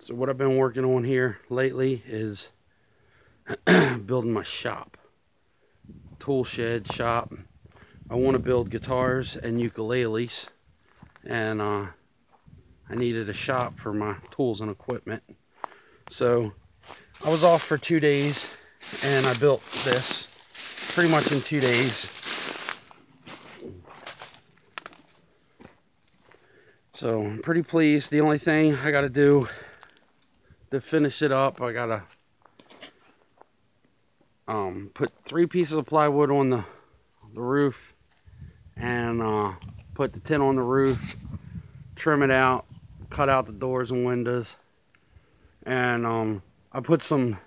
So what I've been working on here lately is building my shop, tool shed shop. I want to build guitars and ukuleles, and I needed a shop for my tools and equipment. So I was off for 2 days and I built this pretty much in 2 days. So I'm pretty pleased. The only thing I got to do to finish it up, I got to put 3 pieces of plywood on the roof and put the tin on the roof, trim it out, cut out the doors and windows, and I put some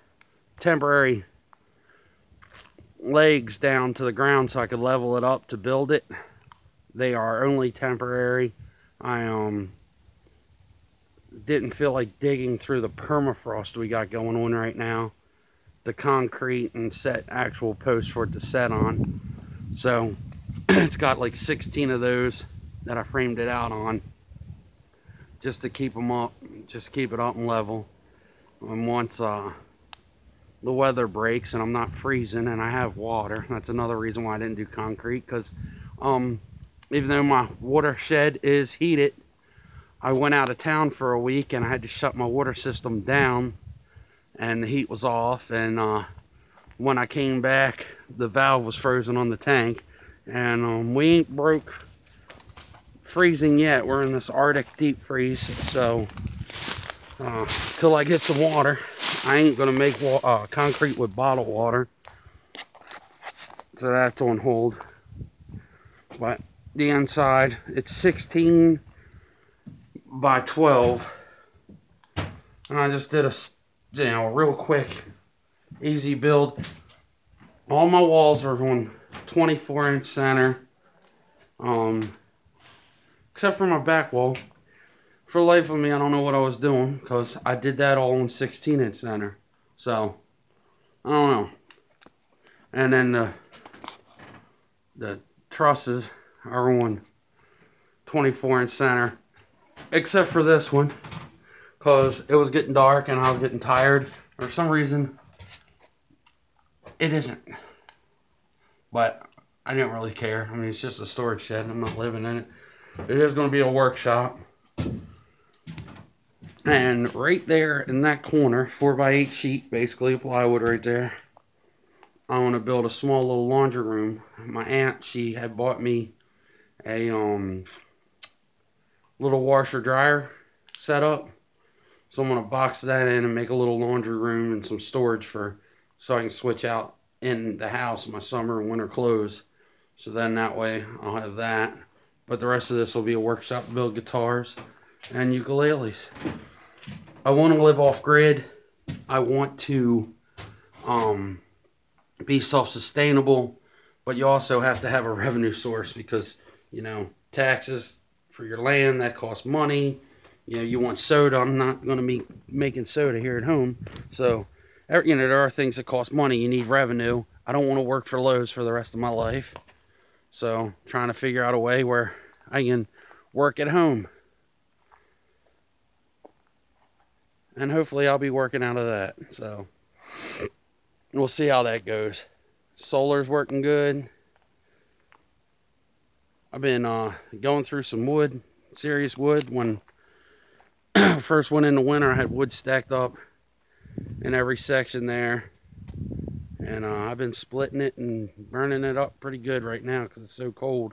temporary legs down to the ground so I could level it up to build it. They are only temporary. I didn't feel like digging through the permafrost we got going on right now, the concrete, and set actual posts for it to set on. So it's got like 16 of those that I framed it out on, just to keep them up, just keep it up and level. And once the weather breaks and I'm not freezing and I have water, that's another reason why I didn't do concrete, because even though my watershed is heated, I went out of town for a week and I had to shut my water system down and the heat was off, and when I came back the valve was frozen on the tank, and we ain't broke freezing yet. We're in this Arctic deep freeze, so till I get some water, I ain't gonna make concrete with bottled water, so that's on hold. But the inside, it's 16 by 12, and I just did a real quick easy build. All my walls are on 24-inch center, except for my back wall. For the life of me, I don't know what I was doing, because I did that all on 16-inch center. So I don't know. And then the trusses are on 24-inch center, except for this one, because it was getting dark and I was getting tired. For some reason, it isn't. But I didn't really care. I mean, it's just a storage shed. I'm not living in it. It is going to be a workshop. And right there in that corner, 4x8 sheet, basically a plywood right there, I want to build a small little laundry room. My aunt, she had bought me a little washer dryer setup, so I'm gonna box that in and make a little laundry room and some storage so I can switch out in the house my summer and winter clothes. So then that way I'll have that. But the rest of this will be a workshop to build guitars and ukuleles. I want to live off grid. I want to be self-sustainable, but you also have to have a revenue source, because taxes for your land, that costs money. You want soda. I'm not going to be making soda here at home. So, there are things that cost money. You need revenue. I don't want to work for Lowe's for the rest of my life. So, trying to figure out a way where I can work at home. And hopefully I'll be working out of that. So, we'll see how that goes. Solar's working good. I've been going through some wood, serious wood. When I first went in the winter, I had wood stacked up in every section there. And I've been splitting it and burning it up pretty good right now because it's so cold.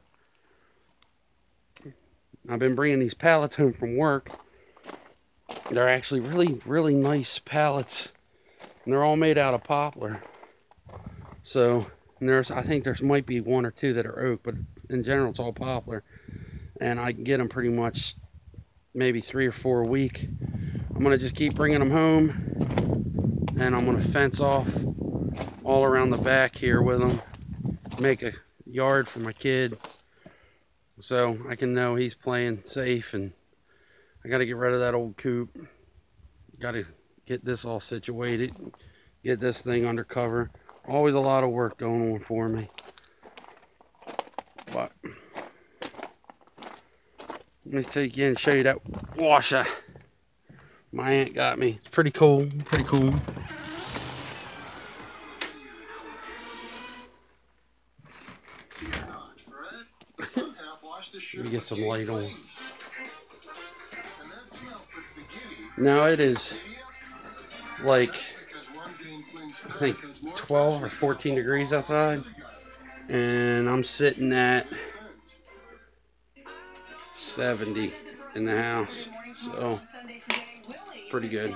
I've been bringing these pallets home from work. They're actually really, really nice pallets. And they're all made out of poplar. So, I think there might be 1 or 2 that are oak, but in general it's all poplar. And I can get them pretty much maybe 3 or 4 a week. I'm going to just keep bringing them home. And I'm going to fence off all around the back here with them. Make a yard for my kid, so I can know he's playing safe. And I got to get rid of that old coop. Got to get this all situated. Get this thing under cover. Always a lot of work going on for me. But let me take you in and show you that washer. My aunt got me. It's pretty cool. Pretty cool. Let me get some light on. Now it is like, I think 12 or 14 degrees outside, and I'm sitting at 70 in the house, so pretty good.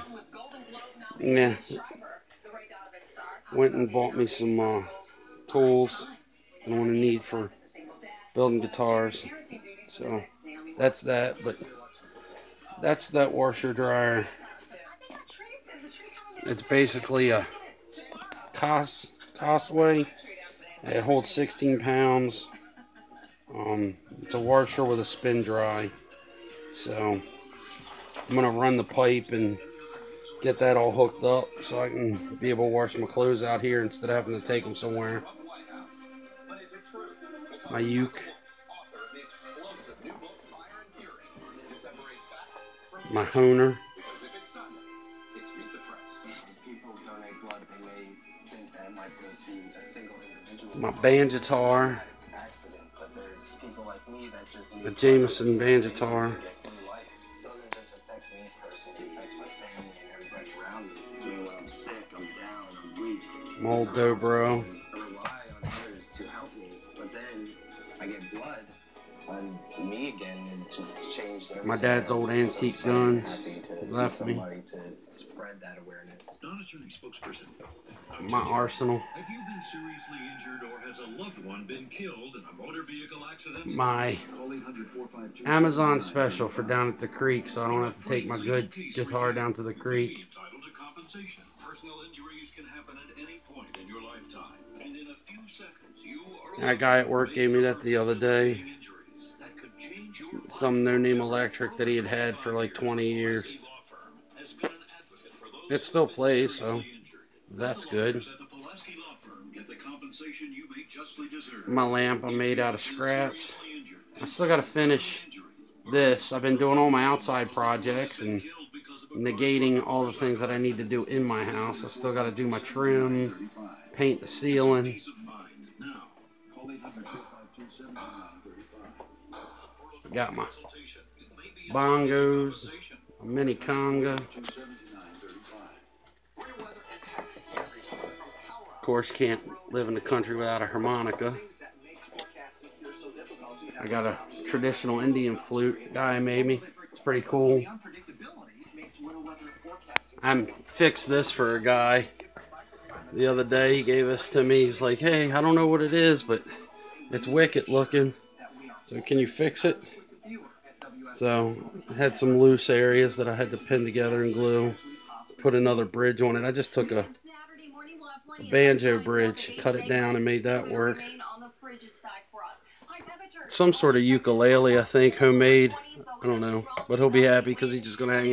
Yeah, went and bought me some tools I'm gonna need for building guitars, so that's that. But that's that washer dryer. It's basically a Costway. It holds 16 pounds. It's a washer with a spin dry. So I'm gonna run the pipe and get that all hooked up so I can be able to wash my clothes out here instead of having to take them somewhere. My uke. My honer. My Banjitar. A Jameson Banjitar. My old Dobro. My dad's old antique guns left me. My Arsenal. My Amazon special for down at the creek, so I don't have to take my good guitar down to the creek. That guy at work gave me that the other day. Some no-name electric that he had had for like 20 years. It still plays, so that's good. My lamp I made out of scraps. I still got to finish this. I've been doing all my outside projects and negating all the things that I need to do in my house. I still got to do my trim, paint the ceiling. Got my bongos, a mini conga. Of course, can't live in the country without a harmonica. I got a traditional Indian flute guy made me. It's pretty cool. I fixed this for a guy the other day. He gave this to me. He was like, "Hey, I don't know what it is, but it's wicked looking. So can you fix it?" So I had some loose areas that I had to pin together and glue. Put another bridge on it. I just took a banjo bridge, cut it down, and made that work. Some sort of ukulele, I think, homemade. I don't know, but he'll be happy because he's just gonna hang it